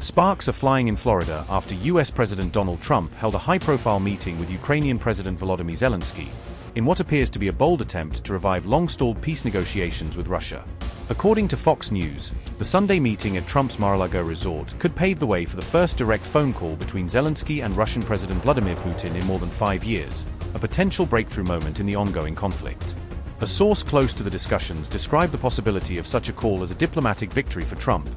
Sparks are flying in Florida after US President Donald Trump held a high-profile meeting with Ukrainian President Volodymyr Zelenskyy, in what appears to be a bold attempt to revive long-stalled peace negotiations with Russia. According to Fox News, the Sunday meeting at Trump's Mar-a-Lago resort could pave the way for the first direct phone call between Zelenskyy and Russian President Vladimir Putin in more than 5 years, a potential breakthrough moment in the ongoing conflict. A source close to the discussions described the possibility of such a call as a diplomatic victory for Trump,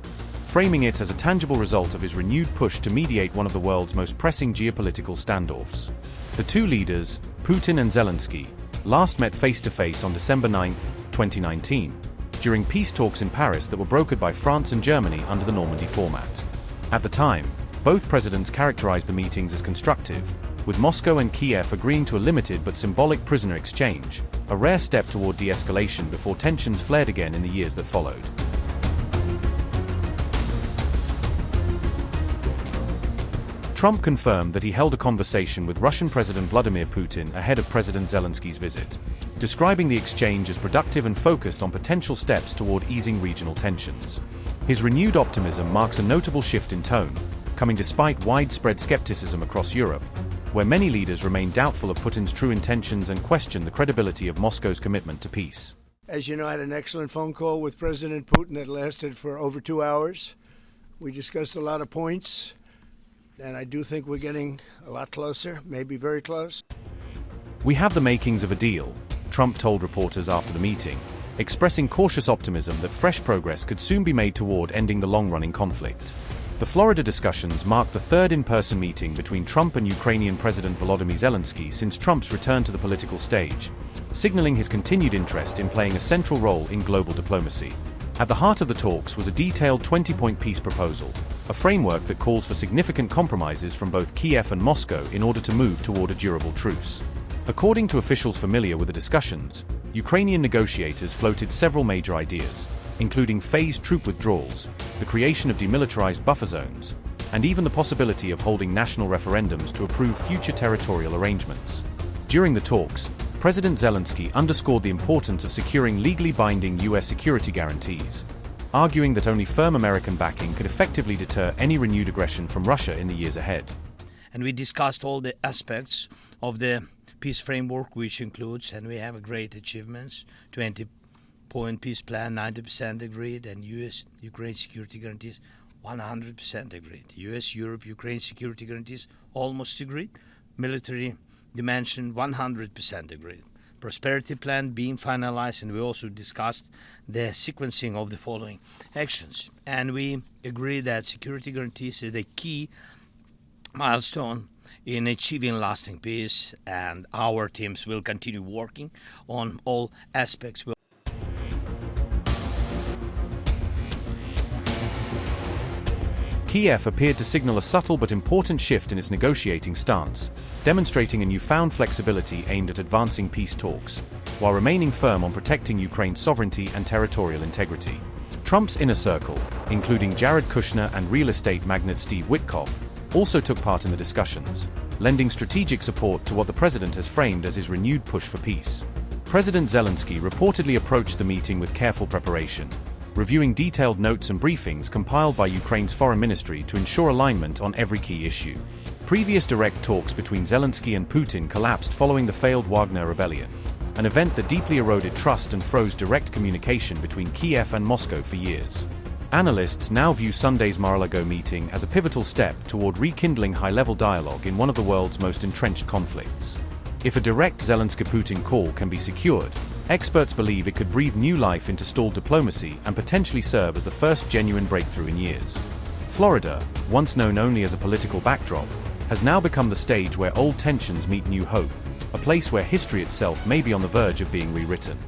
framing it as a tangible result of his renewed push to mediate one of the world's most pressing geopolitical standoffs. The two leaders, Putin and Zelenskyy, last met face-to-face on December 9, 2019, during peace talks in Paris that were brokered by France and Germany under the Normandy format. At the time, both presidents characterized the meetings as constructive, with Moscow and Kiev agreeing to a limited but symbolic prisoner exchange, a rare step toward de-escalation before tensions flared again in the years that followed. Trump confirmed that he held a conversation with Russian President Vladimir Putin ahead of President Zelensky's visit, describing the exchange as productive and focused on potential steps toward easing regional tensions. His renewed optimism marks a notable shift in tone, coming despite widespread skepticism across Europe, where many leaders remain doubtful of Putin's true intentions and question the credibility of Moscow's commitment to peace. As you know, I had an excellent phone call with President Putin that lasted for over 2 hours. We discussed a lot of points, and I do think we're getting a lot closer, maybe very close. "We have the makings of a deal," Trump told reporters after the meeting, expressing cautious optimism that fresh progress could soon be made toward ending the long-running conflict. The Florida discussions marked the third in-person meeting between Trump and Ukrainian President Volodymyr Zelenskyy since Trump's return to the political stage, signaling his continued interest in playing a central role in global diplomacy. At the heart of the talks was a detailed 20-point peace proposal, a framework that calls for significant compromises from both Kiev and Moscow in order to move toward a durable truce. According to officials familiar with the discussions, Ukrainian negotiators floated several major ideas, including phased troop withdrawals, the creation of demilitarized buffer zones, and even the possibility of holding national referendums to approve future territorial arrangements. During the talks, President Zelenskyy underscored the importance of securing legally binding U.S. security guarantees, arguing that only firm American backing could effectively deter any renewed aggression from Russia in the years ahead. And we discussed all the aspects of the peace framework, which includes, and we have great achievements, 20-point peace plan, 90% agreed, and U.S.-Ukraine security guarantees, 100% agreed. U.S.-Europe-Ukraine security guarantees, almost agreed. Military dimension, 100% agreed. Prosperity plan being finalized, and we also discussed the sequencing of the following actions. And we agree that security guarantees is a key milestone in achieving lasting peace, and our teams will continue working on all aspects. Kiev appeared to signal a subtle but important shift in its negotiating stance, demonstrating a newfound flexibility aimed at advancing peace talks, while remaining firm on protecting Ukraine's sovereignty and territorial integrity. Trump's inner circle, including Jared Kushner and real estate magnate Steve Witkoff, also took part in the discussions, lending strategic support to what the president has framed as his renewed push for peace. President Zelenskyy reportedly approached the meeting with careful preparation, reviewing detailed notes and briefings compiled by Ukraine's foreign ministry to ensure alignment on every key issue. Previous direct talks between Zelenskyy and Putin collapsed following the failed Wagner rebellion, an event that deeply eroded trust and froze direct communication between Kiev and Moscow for years. Analysts now view Sunday's Mar-a-Lago meeting as a pivotal step toward rekindling high-level dialogue in one of the world's most entrenched conflicts. If a direct Zelensky-Putin call can be secured, experts believe it could breathe new life into stalled diplomacy and potentially serve as the first genuine breakthrough in years. Florida, once known only as a political backdrop, has now become the stage where old tensions meet new hope, a place where history itself may be on the verge of being rewritten.